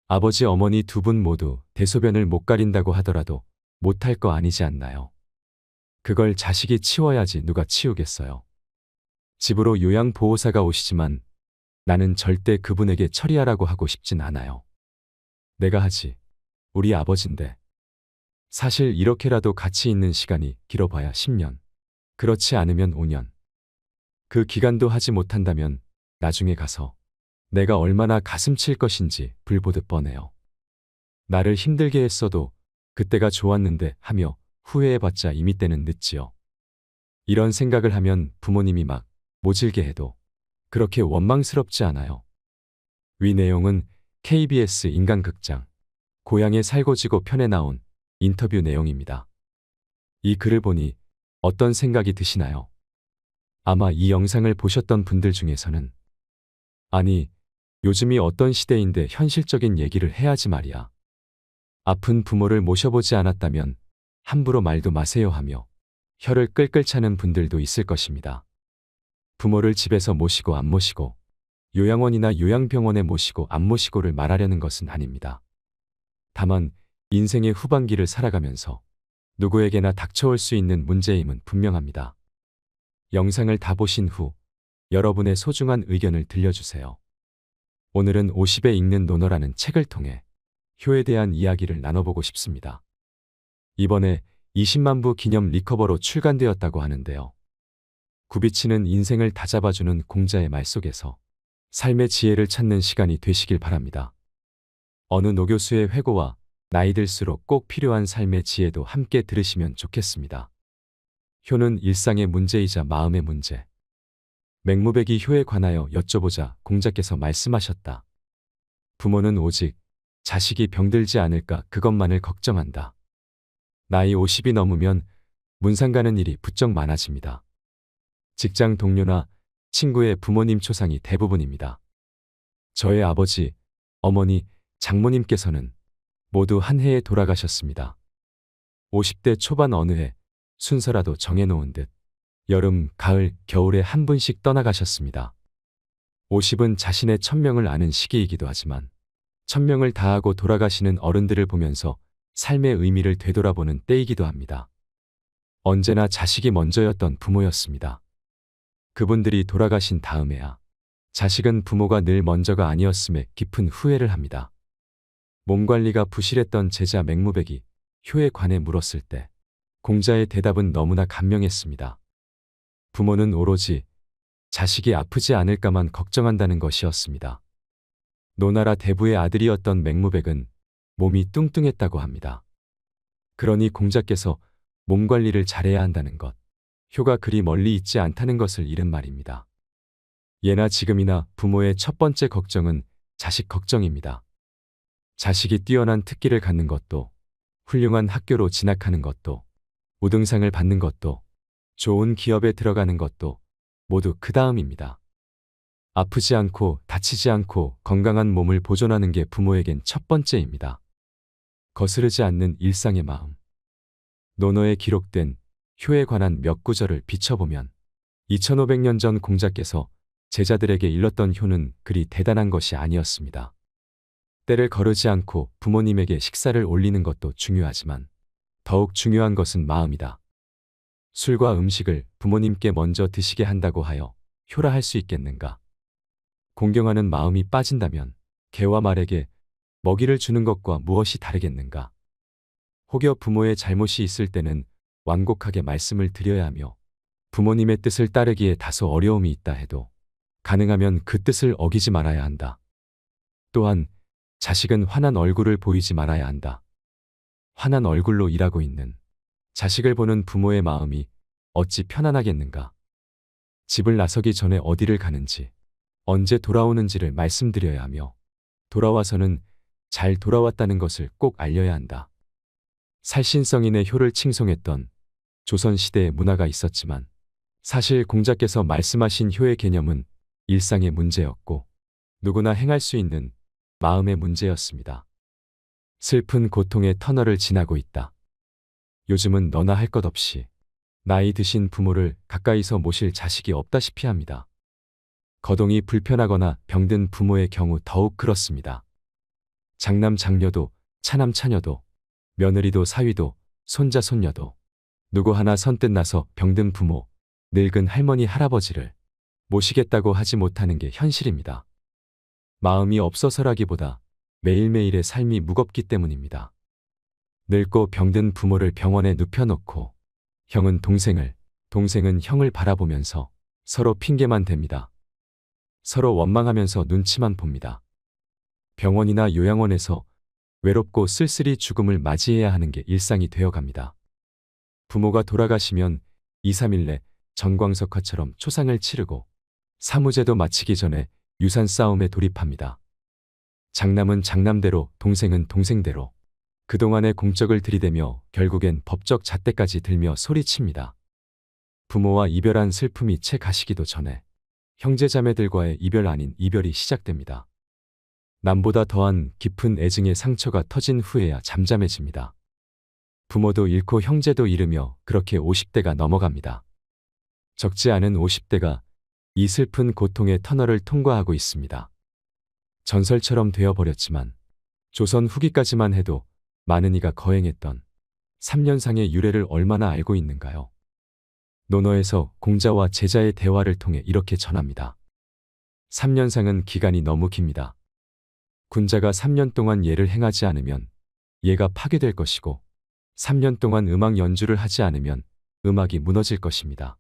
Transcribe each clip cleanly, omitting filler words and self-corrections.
아버지 어머니 두 분 모두 대소변을 못 가린다고 하더라도 못할 거 아니지 않나요? 그걸 자식이 치워야지 누가 치우겠어요. 집으로 요양보호사가 오시지만 나는 절대 그분에게 처리하라고 하고 싶진 않아요. 내가 하지. 우리 아버진데. 사실 이렇게라도 같이 있는 시간이 길어봐야 10년. 그렇지 않으면 5년. 그 기간도 하지 못한다면 나중에 가서 내가 얼마나 가슴 칠 것인지 불보듯 뻔해요. 나를 힘들게 했어도 그때가 좋았는데 하며 후회해봤자 이미 때는 늦지요. 이런 생각을 하면 부모님이 막 모질게 해도 그렇게 원망스럽지 않아요. 위 내용은 KBS 인간극장 고향에 살고 지고 편에 나온 인터뷰 내용입니다. 이 글을 보니 어떤 생각이 드시나요? 아마 이 영상을 보셨던 분들 중에서는 아니, 요즘이 어떤 시대인데 현실적인 얘기를 해야지 말이야. 아픈 부모를 모셔보지 않았다면 함부로 말도 마세요 하며 혀를 끌끌 차는 분들도 있을 것입니다. 부모를 집에서 모시고 안 모시고 요양원이나 요양병원에 모시고 안 모시고를 말하려는 것은 아닙니다. 다만 인생의 후반기를 살아가면서 누구에게나 닥쳐올 수 있는 문제임은 분명합니다. 영상을 다 보신 후 여러분의 소중한 의견을 들려주세요. 오늘은 50에 읽는 논어라는 책을 통해 효에 대한 이야기를 나눠보고 싶습니다. 이번에 20만 부 기념 리커버로 출간되었다고 하는데요. 굽이치는 인생을 다잡아주는 공자의 말 속에서 삶의 지혜를 찾는 시간이 되시길 바랍니다. 어느 노교수의 회고와 나이 들수록 꼭 필요한 삶의 지혜도 함께 들으시면 좋겠습니다. 효는 일상의 문제이자 마음의 문제. 맹무백이 효에 관하여 여쭤보자 공자께서 말씀하셨다. 부모는 오직 자식이 병들지 않을까 그것만을 걱정한다. 나이 50이 넘으면 문상 가는 일이 부쩍 많아집니다. 직장 동료나 친구의 부모님 초상이 대부분입니다. 저의 아버지, 어머니, 장모님께서는 모두 한 해에 돌아가셨습니다. 50대 초반 어느 해 순서라도 정해놓은 듯 여름, 가을, 겨울에 한 분씩 떠나가셨습니다. 50은 자신의 천명을 아는 시기이기도 하지만 천명을 다하고 돌아가시는 어른들을 보면서 삶의 의미를 되돌아보는 때이기도 합니다. 언제나 자식이 먼저였던 부모였습니다. 그분들이 돌아가신 다음에야 자식은 부모가 늘 먼저가 아니었음에 깊은 후회를 합니다. 몸 관리가 부실했던 제자 맹무백이 효에 관해 물었을 때 공자의 대답은 너무나 감명했습니다. 부모는 오로지 자식이 아프지 않을까만 걱정한다는 것이었습니다. 노나라 대부의 아들이었던 맹무백은 몸이 뚱뚱했다고 합니다. 그러니 공자께서 몸 관리를 잘해야 한다는 것, 효가 그리 멀리 있지 않다는 것을 잃은 말입니다. 예나 지금이나 부모의 첫 번째 걱정은 자식 걱정입니다. 자식이 뛰어난 특기를 갖는 것도, 훌륭한 학교로 진학하는 것도, 우등상을 받는 것도, 좋은 기업에 들어가는 것도 모두 그 다음입니다. 아프지 않고 다치지 않고 건강한 몸을 보존하는 게 부모에겐 첫 번째입니다. 거스르지 않는 일상의 마음. 논어에 기록된 효에 관한 몇 구절을 비춰보면 2500년 전 공자께서 제자들에게 일렀던 효는 그리 대단한 것이 아니었습니다. 때를 거르지 않고 부모님에게 식사를 올리는 것도 중요하지만 더욱 중요한 것은 마음이다. 술과 음식을 부모님께 먼저 드시게 한다고 하여 효라 할 수 있겠는가? 공경하는 마음이 빠진다면 개와 말에게 먹이를 주는 것과 무엇이 다르겠는가? 혹여 부모의 잘못이 있을 때는 완곡하게 말씀을 드려야 하며 부모님의 뜻을 따르기에 다소 어려움이 있다 해도 가능하면 그 뜻을 어기지 말아야 한다. 또한 자식은 환한 얼굴을 보이지 말아야 한다. 환한 얼굴로 일하고 있는 자식을 보는 부모의 마음이 어찌 편안하겠는가? 집을 나서기 전에 어디를 가는지, 언제 돌아오는지를 말씀드려야 하며 돌아와서는 잘 돌아왔다는 것을 꼭 알려야 한다. 살신성인의 효를 칭송했던 조선시대의 문화가 있었지만 사실 공자께서 말씀하신 효의 개념은 일상의 문제였고 누구나 행할 수 있는 마음의 문제였습니다. 슬픈 고통의 터널을 지나고 있다. 요즘은 너나 할 것 없이 나이 드신 부모를 가까이서 모실 자식이 없다시피 합니다. 거동이 불편하거나 병든 부모의 경우 더욱 그렇습니다. 장남 장녀도 차남 차녀도 며느리도 사위도 손자 손녀도 누구 하나 선뜻 나서 병든 부모, 늙은 할머니 할아버지를 모시겠다고 하지 못하는 게 현실입니다. 마음이 없어서라기보다 매일매일의 삶이 무겁기 때문입니다. 늙고 병든 부모를 병원에 눕혀놓고 형은 동생을, 동생은 형을 바라보면서 서로 핑계만 댑니다. 서로 원망하면서 눈치만 봅니다. 병원이나 요양원에서 외롭고 쓸쓸히 죽음을 맞이해야 하는 게 일상이 되어갑니다. 부모가 돌아가시면 2, 3일 내 전광석화처럼 초상을 치르고 사무제도 마치기 전에 유산 싸움에 돌입합니다. 장남은 장남대로, 동생은 동생대로 그동안의 공적을 들이대며 결국엔 법적 잣대까지 들며 소리칩니다. 부모와 이별한 슬픔이 채 가시기도 전에 형제자매들과의 이별 아닌 이별이 시작됩니다. 남보다 더한 깊은 애증의 상처가 터진 후에야 잠잠해집니다. 부모도 잃고 형제도 잃으며 그렇게 50대가 넘어갑니다. 적지 않은 50대가 이 슬픈 고통의 터널을 통과하고 있습니다. 전설처럼 되어버렸지만 조선 후기까지만 해도 많은 이가 거행했던 3년상의 유래를 얼마나 알고 있는가요? 논어에서 공자와 제자의 대화를 통해 이렇게 전합니다. 3년상은 기간이 너무 깁니다. 군자가 3년 동안 예를 행하지 않으면 예가 파괴될 것이고 3년 동안 음악 연주를 하지 않으면 음악이 무너질 것입니다.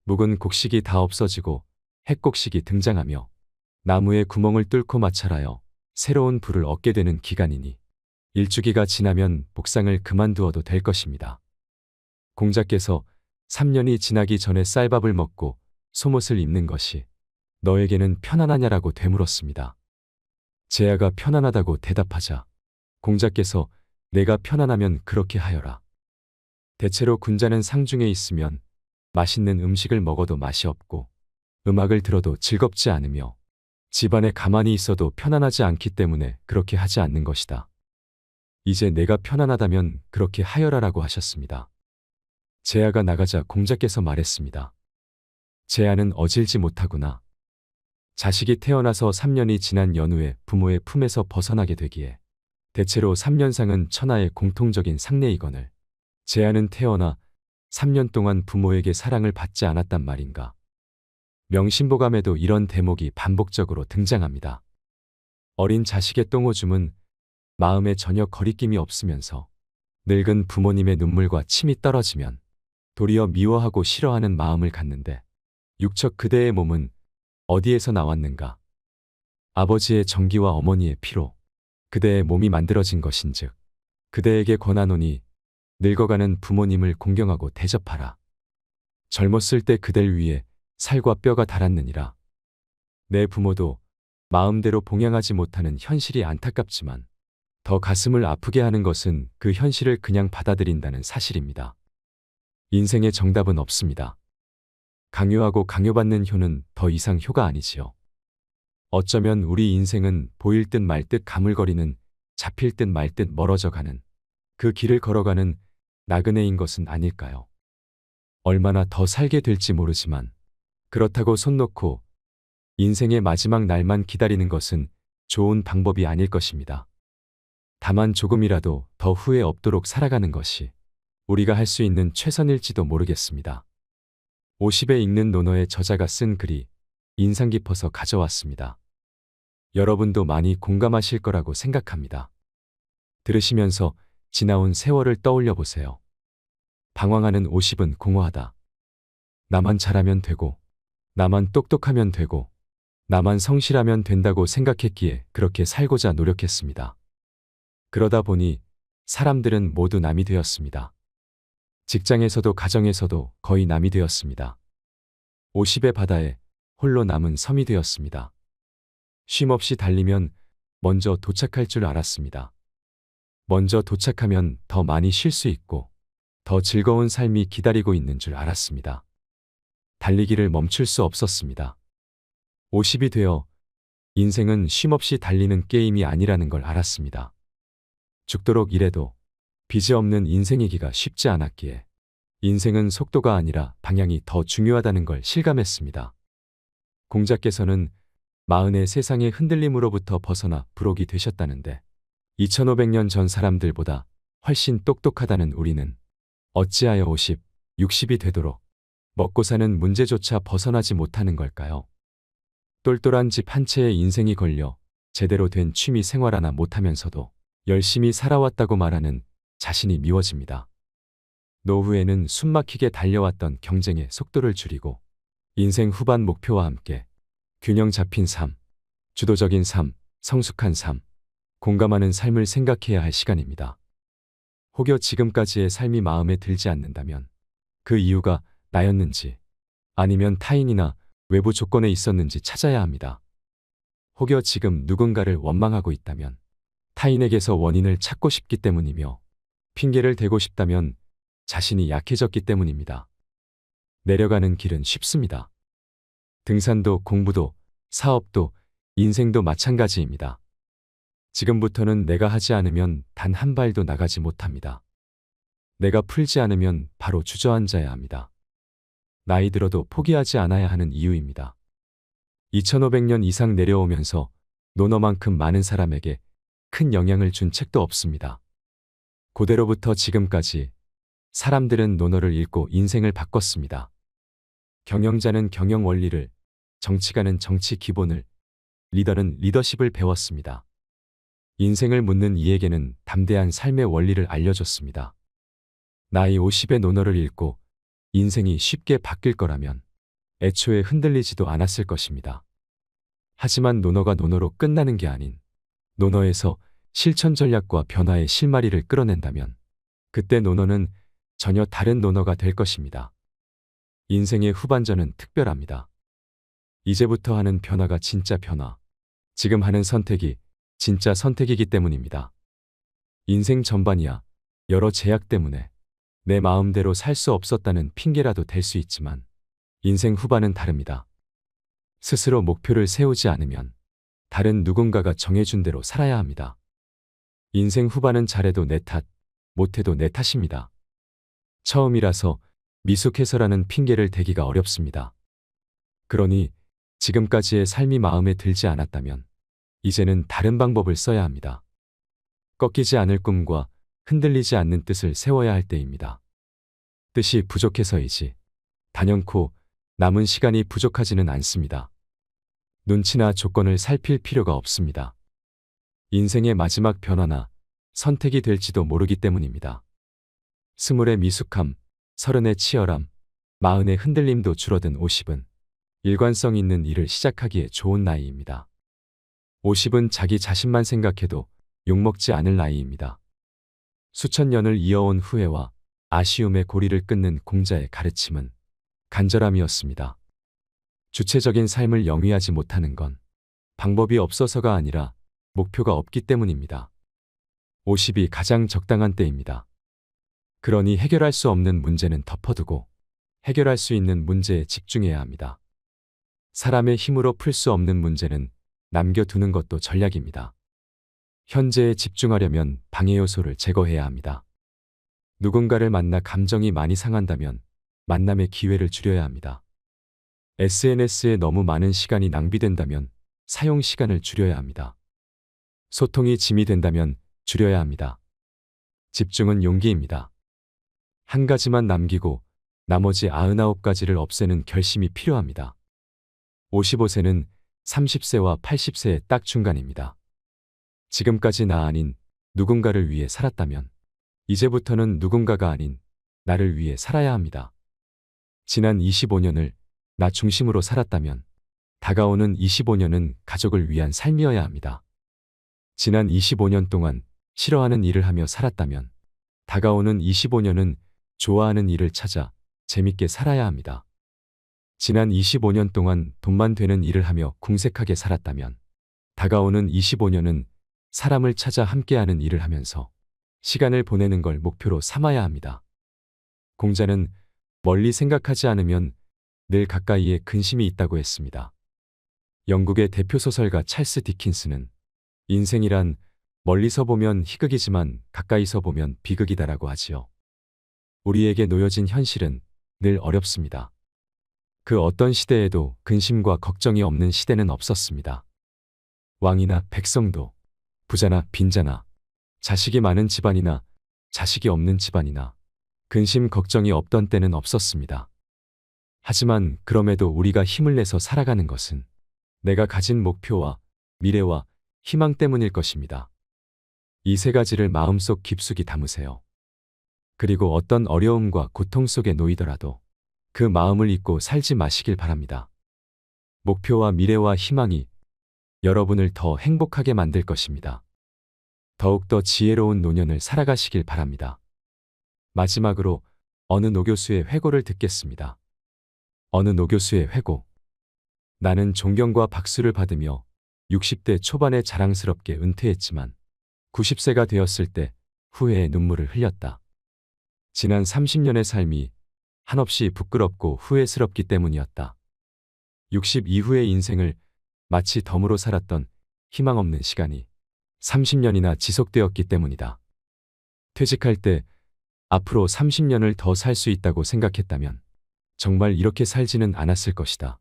묵은 곡식이 다 없어지고 핵곡식이 등장하며 나무에 구멍을 뚫고 마찰하여 새로운 불을 얻게 되는 기간이니 일주기가 지나면 복상을 그만두어도 될 것입니다. 공자께서 3년이 지나기 전에 쌀밥을 먹고 속옷을 입는 것이 너에게는 편안하냐라고 되물었습니다. 제아가 편안하다고 대답하자 공자께서 내가 편안하면 그렇게 하여라. 대체로 군자는 상중에 있으면 맛있는 음식을 먹어도 맛이 없고 음악을 들어도 즐겁지 않으며 집안에 가만히 있어도 편안하지 않기 때문에 그렇게 하지 않는 것이다. 이제 내가 편안하다면 그렇게 하여라라고 하셨습니다. 제아가 나가자 공자께서 말했습니다. 제아는 어질지 못하구나. 자식이 태어나서 3년이 지난 연후에 부모의 품에서 벗어나게 되기에 대체로 3년상은 천하의 공통적인 상례이거늘 제아는 태어나 3년 동안 부모에게 사랑을 받지 않았단 말인가. 명심보감에도 이런 대목이 반복적으로 등장합니다. 어린 자식의 똥오줌은 마음에 전혀 거리낌이 없으면서 늙은 부모님의 눈물과 침이 떨어지면 도리어 미워하고 싫어하는 마음을 갖는데 육척 그대의 몸은 어디에서 나왔는가? 아버지의 정기와 어머니의 피로 그대의 몸이 만들어진 것인즉 그대에게 권하노니 늙어가는 부모님을 공경하고 대접하라. 젊었을 때 그댈 위해 살과 뼈가 달았느니라. 내 부모도 마음대로 봉양하지 못하는 현실이 안타깝지만 더 가슴을 아프게 하는 것은 그 현실을 그냥 받아들인다는 사실입니다. 인생의 정답은 없습니다. 강요하고 강요받는 효는 더 이상 효가 아니지요. 어쩌면 우리 인생은 보일 듯 말 듯 가물거리는 잡힐 듯 말 듯 멀어져 가는 그 길을 걸어가는 나그네인 것은 아닐까요? 얼마나 더 살게 될지 모르지만 그렇다고 손 놓고 인생의 마지막 날만 기다리는 것은 좋은 방법이 아닐 것입니다. 다만 조금이라도 더 후회 없도록 살아가는 것이 우리가 할 수 있는 최선일지도 모르겠습니다. 50에 읽는 논어의 저자가 쓴 글이 인상 깊어서 가져왔습니다. 여러분도 많이 공감하실 거라고 생각합니다. 들으시면서 지나온 세월을 떠올려 보세요. 방황하는 50은 공허하다. 나만 잘하면 되고, 나만 똑똑하면 되고, 나만 성실하면 된다고 생각했기에 그렇게 살고자 노력했습니다. 그러다 보니 사람들은 모두 남이 되었습니다. 직장에서도 가정에서도 거의 남이 되었습니다. 50의 바다에 홀로 남은 섬이 되었습니다. 쉼없이 달리면 먼저 도착할 줄 알았습니다. 먼저 도착하면 더 많이 쉴 수 있고 더 즐거운 삶이 기다리고 있는 줄 알았습니다. 달리기를 멈출 수 없었습니다. 50이 되어 인생은 쉼없이 달리는 게임이 아니라는 걸 알았습니다. 죽도록 일해도 빚이 없는 인생이기가 쉽지 않았기에 인생은 속도가 아니라 방향이 더 중요하다는 걸 실감했습니다. 공자께서는 마흔의 세상의 흔들림으로부터 벗어나 부록이 되셨다는데 2500년 전 사람들보다 훨씬 똑똑하다는 우리는 어찌하여 50, 60이 되도록 먹고 사는 문제조차 벗어나지 못하는 걸까요? 똘똘한 집 한 채에 인생이 걸려 제대로 된 취미 생활 하나 못하면서도 열심히 살아왔다고 말하는 자신이 미워집니다. 노후에는 숨막히게 달려왔던 경쟁의 속도를 줄이고 인생 후반 목표와 함께 균형 잡힌 삶, 주도적인 삶, 성숙한 삶, 공감하는 삶을 생각해야 할 시간입니다. 혹여 지금까지의 삶이 마음에 들지 않는다면 그 이유가 나였는지 아니면 타인이나 외부 조건에 있었는지 찾아야 합니다. 혹여 지금 누군가를 원망하고 있다면 타인에게서 원인을 찾고 싶기 때문이며 핑계를 대고 싶다면 자신이 약해졌기 때문입니다. 내려가는 길은 쉽습니다. 등산도 공부도 사업도 인생도 마찬가지입니다. 지금부터는 내가 하지 않으면 단 한 발도 나가지 못합니다. 내가 풀지 않으면 바로 주저앉아야 합니다. 나이 들어도 포기하지 않아야 하는 이유입니다. 2500년 이상 내려오면서 논어만큼 많은 사람에게 큰 영향을 준 책도 없습니다. 고대로부터 지금까지 사람들은 논어를 읽고 인생을 바꿨습니다. 경영자는 경영 원리를, 정치가는 정치 기본을, 리더는 리더십을 배웠습니다. 인생을 묻는 이에게는 담대한 삶의 원리를 알려줬습니다. 나이 50의 논어를 읽고 인생이 쉽게 바뀔 거라면 애초에 흔들리지도 않았을 것입니다. 하지만 논어가 논어로 끝나는 게 아닌 논어에서 실천 전략과 변화의 실마리를 끌어낸다면 그때 논어는 전혀 다른 논어가 될 것입니다. 인생의 후반전은 특별합니다. 이제부터 하는 변화가 진짜 변화, 지금 하는 선택이 진짜 선택이기 때문입니다. 인생 전반이야 여러 제약 때문에 내 마음대로 살 수 없었다는 핑계라도 될 수 있지만 인생 후반은 다릅니다. 스스로 목표를 세우지 않으면 다른 누군가가 정해준 대로 살아야 합니다. 인생 후반은 잘해도 내 탓, 못해도 내 탓입니다. 처음이라서 미숙해서라는 핑계를 대기가 어렵습니다. 그러니 지금까지의 삶이 마음에 들지 않았다면 이제는 다른 방법을 써야 합니다. 꺾이지 않을 꿈과 흔들리지 않는 뜻을 세워야 할 때입니다. 뜻이 부족해서이지 단연코 남은 시간이 부족하지는 않습니다. 눈치나 조건을 살필 필요가 없습니다. 인생의 마지막 변화나 선택이 될지도 모르기 때문입니다. 20의 미숙함, 30의 치열함, 40의 흔들림도 줄어든 50은 일관성 있는 일을 시작하기에 좋은 나이입니다. 50은 자기 자신만 생각해도 욕먹지 않을 나이입니다. 수천 년을 이어온 후회와 아쉬움의 고리를 끊는 공자의 가르침은 간절함이었습니다. 주체적인 삶을 영위하지 못하는 건 방법이 없어서가 아니라 목표가 없기 때문입니다. 50이 가장 적당한 때입니다. 그러니 해결할 수 없는 문제는 덮어두고 해결할 수 있는 문제에 집중해야 합니다. 사람의 힘으로 풀 수 없는 문제는 남겨두는 것도 전략입니다. 현재에 집중하려면 방해 요소를 제거해야 합니다. 누군가를 만나 감정이 많이 상한다면 만남의 기회를 줄여야 합니다. SNS에 너무 많은 시간이 낭비된다면 사용 시간을 줄여야 합니다. 소통이 짐이 된다면 줄여야 합니다. 집중은 용기입니다. 한 가지만 남기고 나머지 99가지를 없애는 결심이 필요합니다. 55세는 30세와 80세의 딱 중간입니다. 지금까지 나 아닌 누군가를 위해 살았다면 이제부터는 누군가가 아닌 나를 위해 살아야 합니다. 지난 25년을 나 중심으로 살았다면 다가오는 25년은 가족을 위한 삶이어야 합니다. 지난 25년 동안 싫어하는 일을 하며 살았다면 다가오는 25년은 좋아하는 일을 찾아 재밌게 살아야 합니다. 지난 25년 동안 돈만 되는 일을 하며 궁색하게 살았다면 다가오는 25년은 사람을 찾아 함께하는 일을 하면서 시간을 보내는 걸 목표로 삼아야 합니다. 공자는 멀리 생각하지 않으면 늘 가까이에 근심이 있다고 했습니다. 영국의 대표 소설가 찰스 디킨스는 인생이란 멀리서 보면 희극이지만 가까이서 보면 비극이다라고 하지요. 우리에게 놓여진 현실은 늘 어렵습니다. 그 어떤 시대에도 근심과 걱정이 없는 시대는 없었습니다. 왕이나 백성도, 부자나 빈자나, 자식이 많은 집안이나 자식이 없는 집안이나 근심 걱정이 없던 때는 없었습니다. 하지만 그럼에도 우리가 힘을 내서 살아가는 것은 내가 가진 목표와 미래와 희망 때문일 것입니다. 이 세 가지를 마음속 깊숙이 담으세요. 그리고 어떤 어려움과 고통 속에 놓이더라도 그 마음을 잊고 살지 마시길 바랍니다. 목표와 미래와 희망이 여러분을 더 행복하게 만들 것입니다. 더욱더 지혜로운 노년을 살아가시길 바랍니다. 마지막으로 어느 노교수의 회고를 듣겠습니다. 어느 노교수의 회고. 나는 존경과 박수를 받으며 60대 초반에 자랑스럽게 은퇴했지만 90세가 되었을 때 후회의 눈물을 흘렸다. 지난 30년의 삶이 한없이 부끄럽고 후회스럽기 때문이었다. 60 이후의 인생을 마치 덤으로 살았던 희망 없는 시간이 30년이나 지속되었기 때문이다. 퇴직할 때 앞으로 30년을 더 살 수 있다고 생각했다면 정말 이렇게 살지는 않았을 것이다.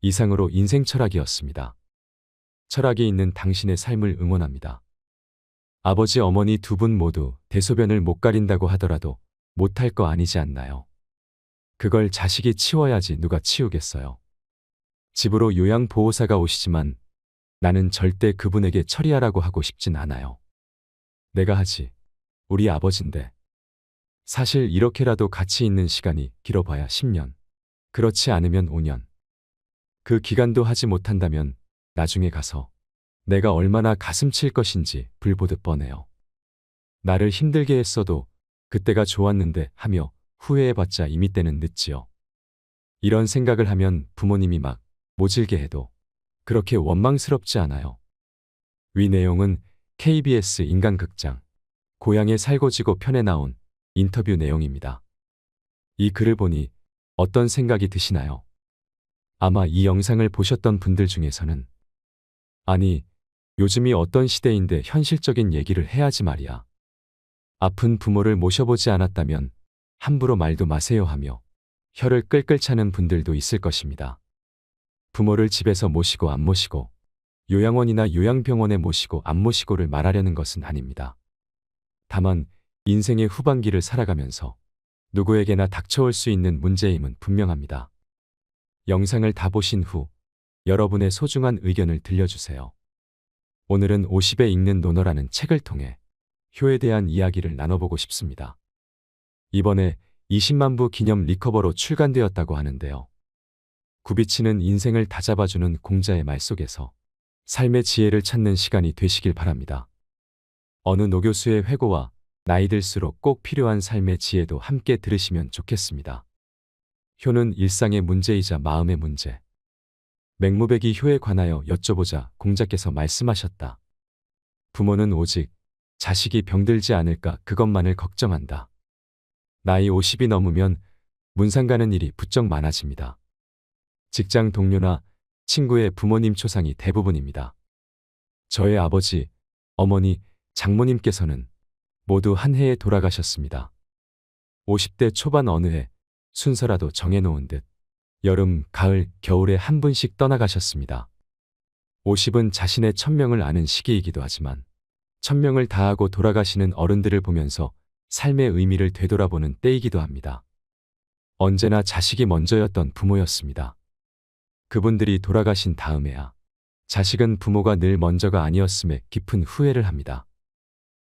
이상으로 인생 철학이었습니다. 철학이 있는 당신의 삶을 응원합니다. 아버지 어머니 두 분 모두 대소변을 못 가린다고 하더라도 못할 거 아니지 않나요? 그걸 자식이 치워야지 누가 치우겠어요. 집으로 요양보호사가 오시지만 나는 절대 그분에게 처리하라고 하고 싶진 않아요. 내가 하지. 우리 아버지인데. 사실 이렇게라도 같이 있는 시간이 길어봐야 10년. 그렇지 않으면 5년. 그 기간도 하지 못한다면 나중에 가서 내가 얼마나 가슴 칠 것인지 불보듯 뻔해요. 나를 힘들게 했어도 그때가 좋았는데 하며 후회해봤자 이미 때는 늦지요. 이런 생각을 하면 부모님이 막 모질게 해도 그렇게 원망스럽지 않아요. 위 내용은 KBS 인간극장 고향에 살고 지고 편에 나온 인터뷰 내용입니다. 이 글을 보니 어떤 생각이 드시나요? 아마 이 영상을 보셨던 분들 중에서는 아니, 요즘이 어떤 시대인데 현실적인 얘기를 해야지 말이야. 아픈 부모를 모셔보지 않았다면 함부로 말도 마세요 하며 혀를 끌끌 차는 분들도 있을 것입니다. 부모를 집에서 모시고 안 모시고 요양원이나 요양병원에 모시고 안 모시고를 말하려는 것은 아닙니다. 다만 인생의 후반기를 살아가면서 누구에게나 닥쳐올 수 있는 문제임은 분명합니다. 영상을 다 보신 후 여러분의 소중한 의견을 들려주세요. 오늘은 50에 읽는 논어라는 책을 통해 효에 대한 이야기를 나눠보고 싶습니다. 이번에 20만 부 기념 리커버로 출간되었다고 하는데요. 굽이치는 인생을 다잡아주는 공자의 말 속에서 삶의 지혜를 찾는 시간이 되시길 바랍니다. 어느 노교수의 회고와 나이 들수록 꼭 필요한 삶의 지혜도 함께 들으시면 좋겠습니다. 효는 일상의 문제이자 마음의 문제. 맹무백이 효에 관하여 여쭤보자 공자께서 말씀하셨다. 부모는 오직 자식이 병들지 않을까 그것만을 걱정한다. 나이 50이 넘으면 문상 가는 일이 부쩍 많아집니다. 직장 동료나 친구의 부모님 초상이 대부분입니다. 저의 아버지, 어머니, 장모님께서는 모두 한 해에 돌아가셨습니다. 50대 초반 어느 해 순서라도 정해놓은 듯 여름, 가을, 겨울에 한 분씩 떠나가셨습니다. 50은 자신의 천명을 아는 시기이기도 하지만 천명을 다하고 돌아가시는 어른들을 보면서 삶의 의미를 되돌아보는 때이기도 합니다. 언제나 자식이 먼저였던 부모였습니다. 그분들이 돌아가신 다음에야 자식은 부모가 늘 먼저가 아니었음에 깊은 후회를 합니다.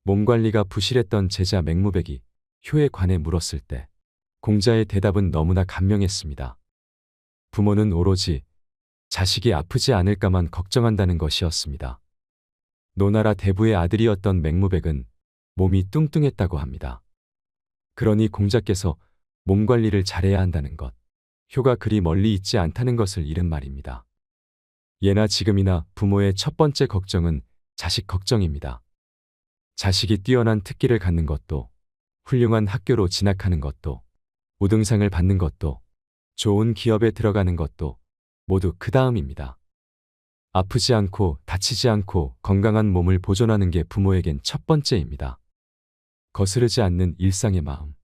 몸 관리가 부실했던 제자 맹무백이 효에 관해 물었을 때 공자의 대답은 너무나 감명했습니다. 부모는 오로지 자식이 아프지 않을까만 걱정한다는 것이었습니다. 노나라 대부의 아들이었던 맹무백은 몸이 뚱뚱했다고 합니다. 그러니 공자께서 몸 관리를 잘해야 한다는 것, 효가 그리 멀리 있지 않다는 것을 잃은 말입니다. 예나 지금이나 부모의 첫 번째 걱정은 자식 걱정입니다. 자식이 뛰어난 특기를 갖는 것도, 훌륭한 학교로 진학하는 것도, 우등상을 받는 것도, 좋은 기업에 들어가는 것도 모두 그 다음입니다. 아프지 않고 다치지 않고 건강한 몸을 보존하는 게 부모에겐 첫 번째입니다. 거스르지 않는 일상의 마음.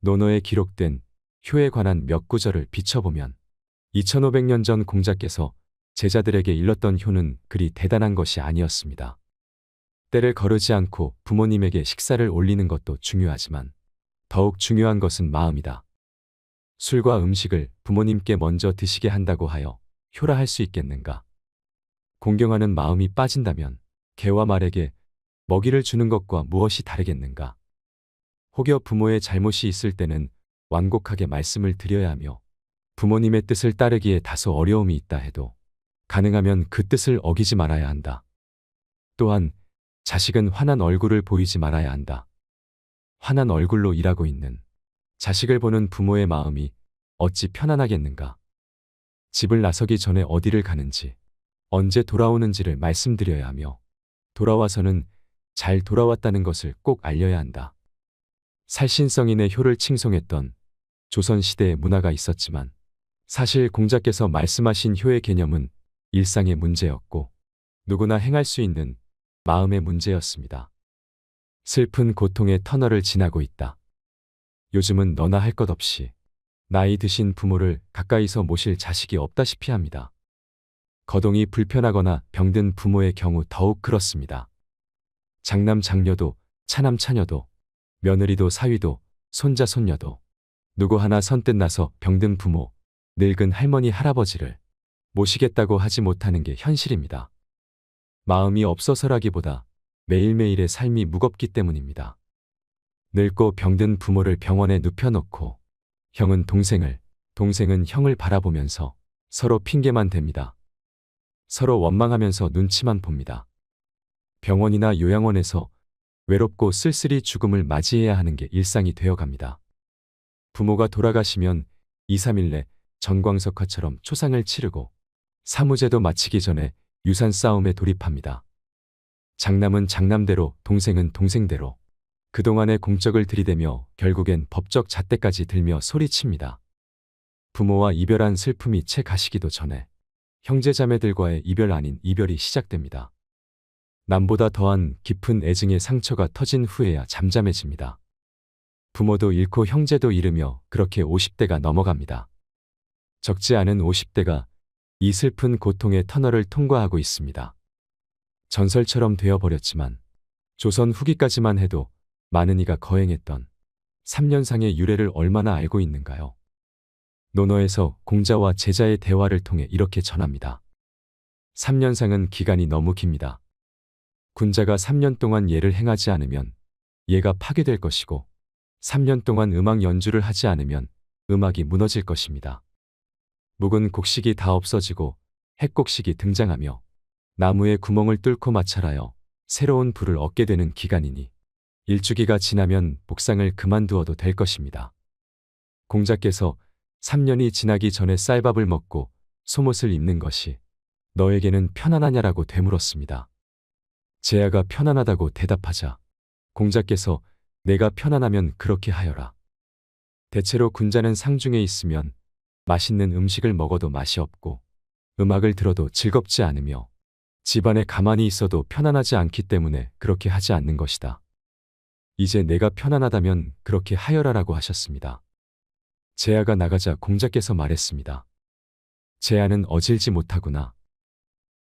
논어에 기록된 효에 관한 몇 구절을 비춰보면 2500년 전 공자께서 제자들에게 일렀던 효는 그리 대단한 것이 아니었습니다. 때를 거르지 않고 부모님에게 식사를 올리는 것도 중요하지만 더욱 중요한 것은 마음이다. 술과 음식을 부모님께 먼저 드시게 한다고 하여 효라 할 수 있겠는가? 공경하는 마음이 빠진다면 개와 말에게 먹이를 주는 것과 무엇이 다르겠는가? 혹여 부모의 잘못이 있을 때는 완곡하게 말씀을 드려야 하며 부모님의 뜻을 따르기에 다소 어려움이 있다 해도 가능하면 그 뜻을 어기지 말아야 한다. 또한 자식은 환한 얼굴을 보이지 말아야 한다. 환한 얼굴로 일하고 있는 자식을 보는 부모의 마음이 어찌 편안하겠는가? 집을 나서기 전에 어디를 가는지, 언제 돌아오는지를 말씀드려야 하며 돌아와서는 잘 돌아왔다는 것을 꼭 알려야 한다. 살신성인의 효를 칭송했던 조선시대의 문화가 있었지만 사실 공자께서 말씀하신 효의 개념은 일상의 문제였고 누구나 행할 수 있는 마음의 문제였습니다. 슬픈 고통의 터널을 지나고 있다. 요즘은 너나 할 것 없이 나이 드신 부모를 가까이서 모실 자식이 없다시피 합니다. 거동이 불편하거나 병든 부모의 경우 더욱 그렇습니다. 장남 장녀도 차남 차녀도 며느리도 사위도 손자 손녀도 누구 하나 선뜻 나서 병든 부모, 늙은 할머니 할아버지를 모시겠다고 하지 못하는 게 현실입니다. 마음이 없어서라기보다 매일매일의 삶이 무겁기 때문입니다. 늙고 병든 부모를 병원에 눕혀놓고 형은 동생을, 동생은 형을 바라보면서 서로 핑계만 댑니다. 서로 원망하면서 눈치만 봅니다. 병원이나 요양원에서 외롭고 쓸쓸히 죽음을 맞이해야 하는 게 일상이 되어갑니다. 부모가 돌아가시면 2, 3일 내 전광석화처럼 초상을 치르고 사무제도 마치기 전에 유산 싸움에 돌입합니다. 장남은 장남대로, 동생은 동생대로 그동안의 공적을 들이대며 결국엔 법적 잣대까지 들며 소리칩니다. 부모와 이별한 슬픔이 채 가시기도 전에 형제자매들과의 이별 아닌 이별이 시작됩니다. 남보다 더한 깊은 애증의 상처가 터진 후에야 잠잠해집니다. 부모도 잃고 형제도 잃으며 그렇게 50대가 넘어갑니다. 적지 않은 50대가 이 슬픈 고통의 터널을 통과하고 있습니다. 전설처럼 되어버렸지만 조선 후기까지만 해도 많은 이가 거행했던 3년상의 유래를 얼마나 알고 있는가요? 논어에서 공자와 제자의 대화를 통해 이렇게 전합니다. 3년상은 기간이 너무 깁니다. 군자가 3년 동안 예를 행하지 않으면 예가 파괴될 것이고 3년 동안 음악 연주를 하지 않으면 음악이 무너질 것입니다. 묵은 곡식이 다 없어지고 핵곡식이 등장하며 나무에 구멍을 뚫고 마찰하여 새로운 불을 얻게 되는 기간이니 일주기가 지나면 복상을 그만두어도 될 것입니다. 공자께서 3년이 지나기 전에 쌀밥을 먹고 속옷을 입는 것이 너에게는 편안하냐라고 되물었습니다. 제아가 편안하다고 대답하자 공자께서 내가 편안하면 그렇게 하여라. 대체로 군자는 상중에 있으면 맛있는 음식을 먹어도 맛이 없고 음악을 들어도 즐겁지 않으며 집안에 가만히 있어도 편안하지 않기 때문에 그렇게 하지 않는 것이다. 이제 내가 편안하다면 그렇게 하여라라고 하셨습니다. 제아가 나가자 공자께서 말했습니다. 제아는 어질지 못하구나.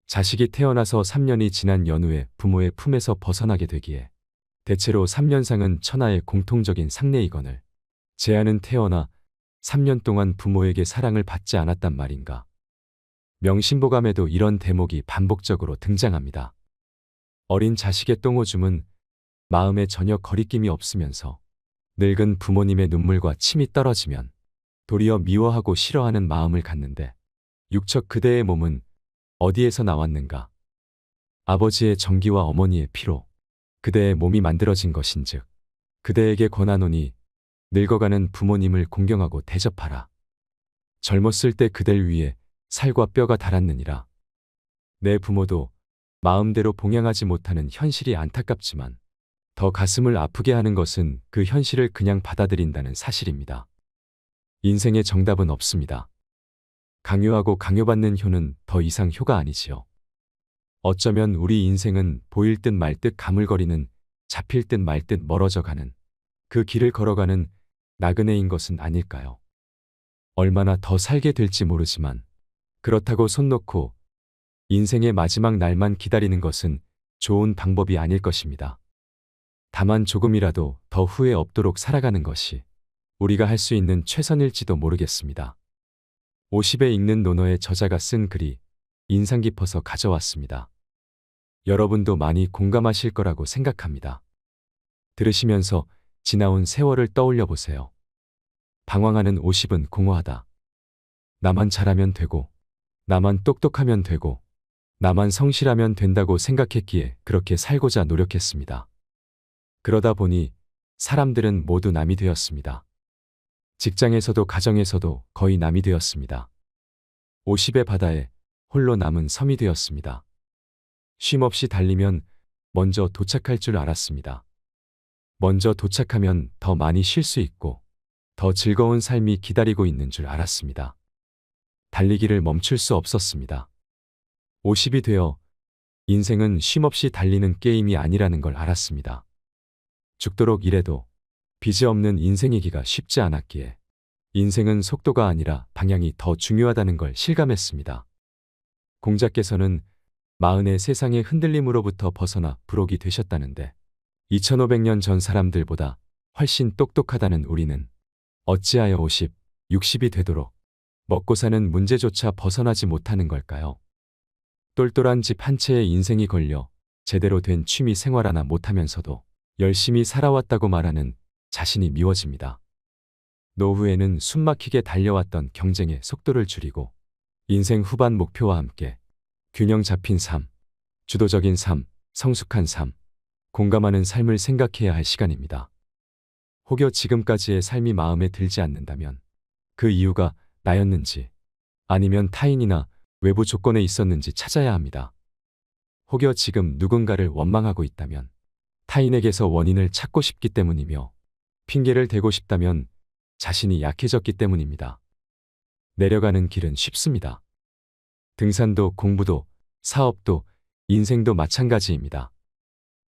자식이 태어나서 3년이 지난 연후에 부모의 품에서 벗어나게 되기에 대체로 3년상은 천하의 공통적인 상례이거늘 제아는 태어나 3년 동안 부모에게 사랑을 받지 않았단 말인가. 명심보감에도 이런 대목이 반복적으로 등장합니다. 어린 자식의 똥오줌은 마음에 전혀 거리낌이 없으면서 늙은 부모님의 눈물과 침이 떨어지면 도리어 미워하고 싫어하는 마음을 갖는데 육척 그대의 몸은 어디에서 나왔는가? 아버지의 정기와 어머니의 피로 그대의 몸이 만들어진 것인즉 그대에게 권하노니 늙어가는 부모님을 공경하고 대접하라. 젊었을 때 그댈 위해 살과 뼈가 닳았느니라. 내 부모도 마음대로 봉양하지 못하는 현실이 안타깝지만 더 가슴을 아프게 하는 것은 그 현실을 그냥 받아들인다는 사실입니다. 인생의 정답은 없습니다. 강요하고 강요받는 효는 더 이상 효가 아니지요. 어쩌면 우리 인생은 보일 듯 말 듯 가물거리는 잡힐 듯 말 듯 멀어져 가는 그 길을 걸어가는 나그네인 것은 아닐까요? 얼마나 더 살게 될지 모르지만 그렇다고 손 놓고 인생의 마지막 날만 기다리는 것은 좋은 방법이 아닐 것입니다. 다만 조금이라도 더 후회 없도록 살아가는 것이 우리가 할 수 있는 최선일지도 모르겠습니다. 50에 읽는 논어의 저자가 쓴 글이 인상 깊어서 가져왔습니다. 여러분도 많이 공감하실 거라고 생각합니다. 들으시면서 지나온 세월을 떠올려 보세요. 방황하는 50은 공허하다. 나만 잘하면 되고, 나만 똑똑하면 되고, 나만 성실하면 된다고 생각했기에 그렇게 살고자 노력했습니다. 그러다 보니 사람들은 모두 남이 되었습니다. 직장에서도 가정에서도 거의 남이 되었습니다. 50의 바다에 홀로 남은 섬이 되었습니다. 쉼없이 달리면 먼저 도착할 줄 알았습니다. 먼저 도착하면 더 많이 쉴 수 있고 더 즐거운 삶이 기다리고 있는 줄 알았습니다. 달리기를 멈출 수 없었습니다. 50이 되어 인생은 쉼없이 달리는 게임이 아니라는 걸 알았습니다. 죽도록 일해도 빚이 없는 인생이기가 쉽지 않았기에 인생은 속도가 아니라 방향이 더 중요하다는 걸 실감했습니다. 공자께서는 마흔의 세상의 흔들림으로부터 벗어나 부록이 되셨다는데 2500년 전 사람들보다 훨씬 똑똑하다는 우리는 어찌하여 50, 60이 되도록 먹고 사는 문제조차 벗어나지 못하는 걸까요? 똘똘한 집 한 채에 인생이 걸려 제대로 된 취미 생활 하나 못하면서도 열심히 살아왔다고 말하는 자신이 미워집니다. 노후에는 숨막히게 달려왔던 경쟁의 속도를 줄이고 인생 후반 목표와 함께 균형 잡힌 삶, 주도적인 삶, 성숙한 삶, 공감하는 삶을 생각해야 할 시간입니다. 혹여 지금까지의 삶이 마음에 들지 않는다면 그 이유가 나였는지 아니면 타인이나 외부 조건에 있었는지 찾아야 합니다. 혹여 지금 누군가를 원망하고 있다면 타인에게서 원인을 찾고 싶기 때문이며 핑계를 대고 싶다면 자신이 약해졌기 때문입니다. 내려가는 길은 쉽습니다. 등산도 공부도 사업도 인생도 마찬가지입니다.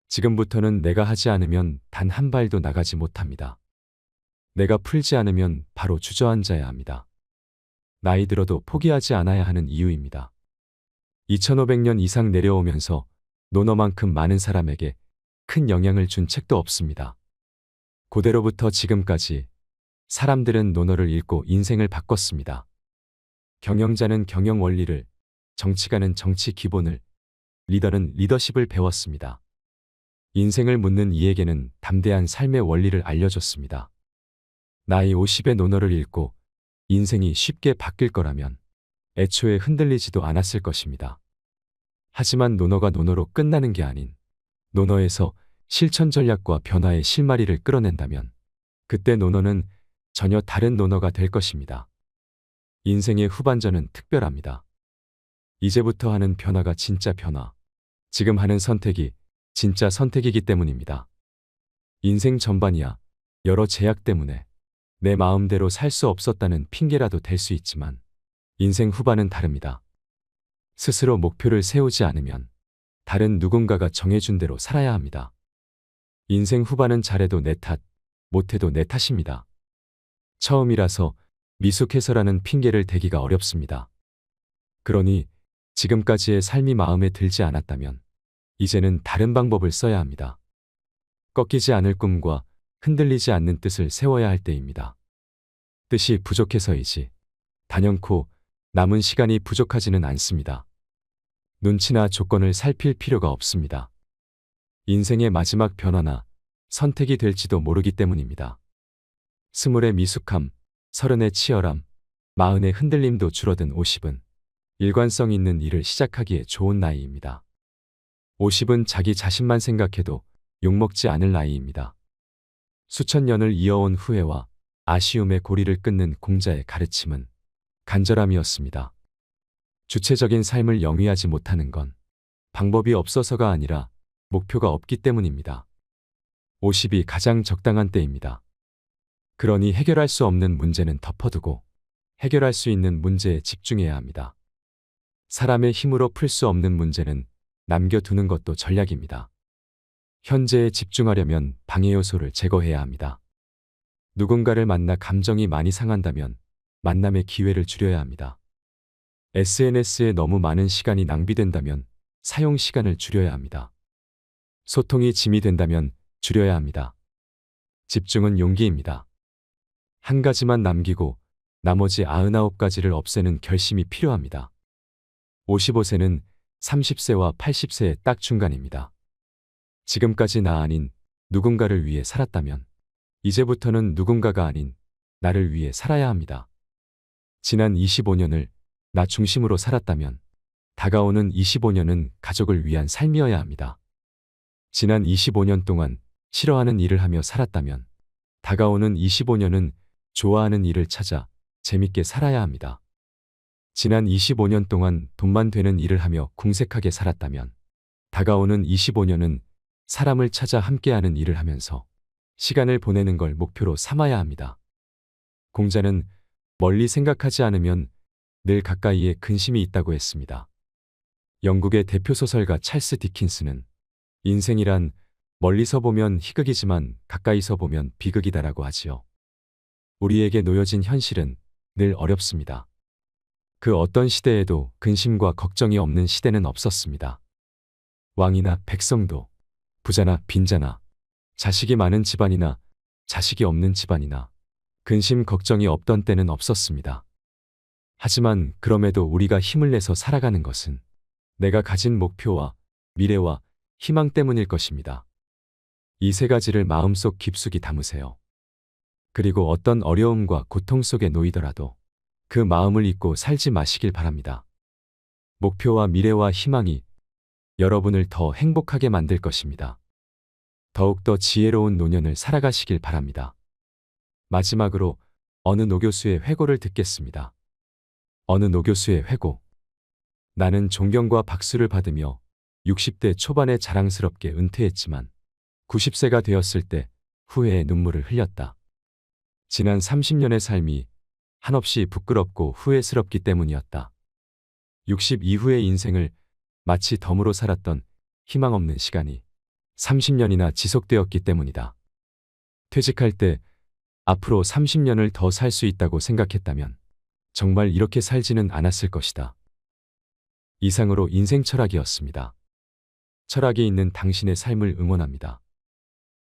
지금부터는 내가 하지 않으면 단 한 발도 나가지 못합니다. 내가 풀지 않으면 바로 주저앉아야 합니다. 나이 들어도 포기하지 않아야 하는 이유입니다. 2500년 이상 내려오면서 논어만큼 많은 사람에게 큰 영향을 준 책도 없습니다. 고대로부터 지금까지 사람들은 논어를 읽고 인생을 바꿨습니다. 경영자는 경영 원리를, 정치가는 정치 기본을, 리더는 리더십을 배웠습니다. 인생을 묻는 이에게는 담대한 삶의 원리를 알려줬습니다. 나이 50의 논어를 읽고 인생이 쉽게 바뀔 거라면 애초에 흔들리지도 않았을 것입니다. 하지만 논어가 논어로 끝나는 게 아닌 논어에서 실천 전략과 변화의 실마리를 끌어낸다면 그때 논어는 전혀 다른 논어가 될 것입니다. 인생의 후반전은 특별합니다. 이제부터 하는 변화가 진짜 변화, 지금 하는 선택이 진짜 선택이기 때문입니다. 인생 전반이야 여러 제약 때문에 내 마음대로 살 수 없었다는 핑계라도 될 수 있지만 인생 후반은 다릅니다. 스스로 목표를 세우지 않으면 다른 누군가가 정해준 대로 살아야 합니다. 인생 후반은 잘해도 내 탓, 못해도 내 탓입니다. 처음이라서 미숙해서라는 핑계를 대기가 어렵습니다. 그러니 지금까지의 삶이 마음에 들지 않았다면 이제는 다른 방법을 써야 합니다. 꺾이지 않을 꿈과 흔들리지 않는 뜻을 세워야 할 때입니다. 뜻이 부족해서이지 단연코 남은 시간이 부족하지는 않습니다. 눈치나 조건을 살필 필요가 없습니다. 인생의 마지막 변화나 선택이 될지도 모르기 때문입니다. 20의 미숙함, 30의 치열함, 40의 흔들림도 줄어든 50은 일관성 있는 일을 시작하기에 좋은 나이입니다. 50은 자기 자신만 생각해도 욕먹지 않을 나이입니다. 수천 년을 이어온 후회와 아쉬움의 고리를 끊는 공자의 가르침은 간절함이었습니다. 주체적인 삶을 영위하지 못하는 건 방법이 없어서가 아니라 목표가 없기 때문입니다. 50이 가장 적당한 때입니다. 그러니 해결할 수 없는 문제는 덮어두고 해결할 수 있는 문제에 집중해야 합니다. 사람의 힘으로 풀 수 없는 문제는 남겨두는 것도 전략입니다. 현재에 집중하려면 방해 요소를 제거해야 합니다. 누군가를 만나 감정이 많이 상한다면 만남의 기회를 줄여야 합니다. SNS에 너무 많은 시간이 낭비된다면 사용 시간을 줄여야 합니다. 소통이 짐이 된다면 줄여야 합니다. 집중은 용기입니다. 한 가지만 남기고 나머지 99가지를 없애는 결심이 필요합니다. 55세는 30세와 80세의 딱 중간입니다. 지금까지 나 아닌 누군가를 위해 살았다면 이제부터는 누군가가 아닌 나를 위해 살아야 합니다. 지난 25년을 나 중심으로 살았다면 다가오는 25년은 가족을 위한 삶이어야 합니다. 지난 25년 동안 싫어하는 일을 하며 살았다면 다가오는 25년은 좋아하는 일을 찾아 재밌게 살아야 합니다. 지난 25년 동안 돈만 되는 일을 하며 궁색하게 살았다면 다가오는 25년은 사람을 찾아 함께하는 일을 하면서 시간을 보내는 걸 목표로 삼아야 합니다. 공자는 멀리 생각하지 않으면 늘 가까이에 근심이 있다고 했습니다. 영국의 대표 소설가 찰스 디킨스는 인생이란 멀리서 보면 희극이지만 가까이서 보면 비극이다라고 하지요. 우리에게 놓여진 현실은 늘 어렵습니다. 그 어떤 시대에도 근심과 걱정이 없는 시대는 없었습니다. 왕이나 백성도, 부자나 빈자나, 자식이 많은 집안이나 자식이 없는 집안이나 근심 걱정이 없던 때는 없었습니다. 하지만 그럼에도 우리가 힘을 내서 살아가는 것은 내가 가진 목표와 미래와 희망 때문일 것입니다. 이 세 가지를 마음속 깊숙이 담으세요. 그리고 어떤 어려움과 고통 속에 놓이더라도 그 마음을 잊고 살지 마시길 바랍니다. 목표와 미래와 희망이 여러분을 더 행복하게 만들 것입니다. 더욱더 지혜로운 노년을 살아가시길 바랍니다. 마지막으로 어느 노교수의 회고를 듣겠습니다. 어느 노교수의 회고. 나는 존경과 박수를 받으며 60대 초반에 자랑스럽게 은퇴했지만 90세가 되었을 때 후회의 눈물을 흘렸다. 지난 30년의 삶이 한없이 부끄럽고 후회스럽기 때문이었다. 60 이후의 인생을 마치 덤으로 살았던 희망 없는 시간이 30년이나 지속되었기 때문이다. 퇴직할 때 앞으로 30년을 더 살 수 있다고 생각했다면 정말 이렇게 살지는 않았을 것이다. 이상으로 인생 철학이었습니다. 철학이 있는 당신의 삶을 응원합니다.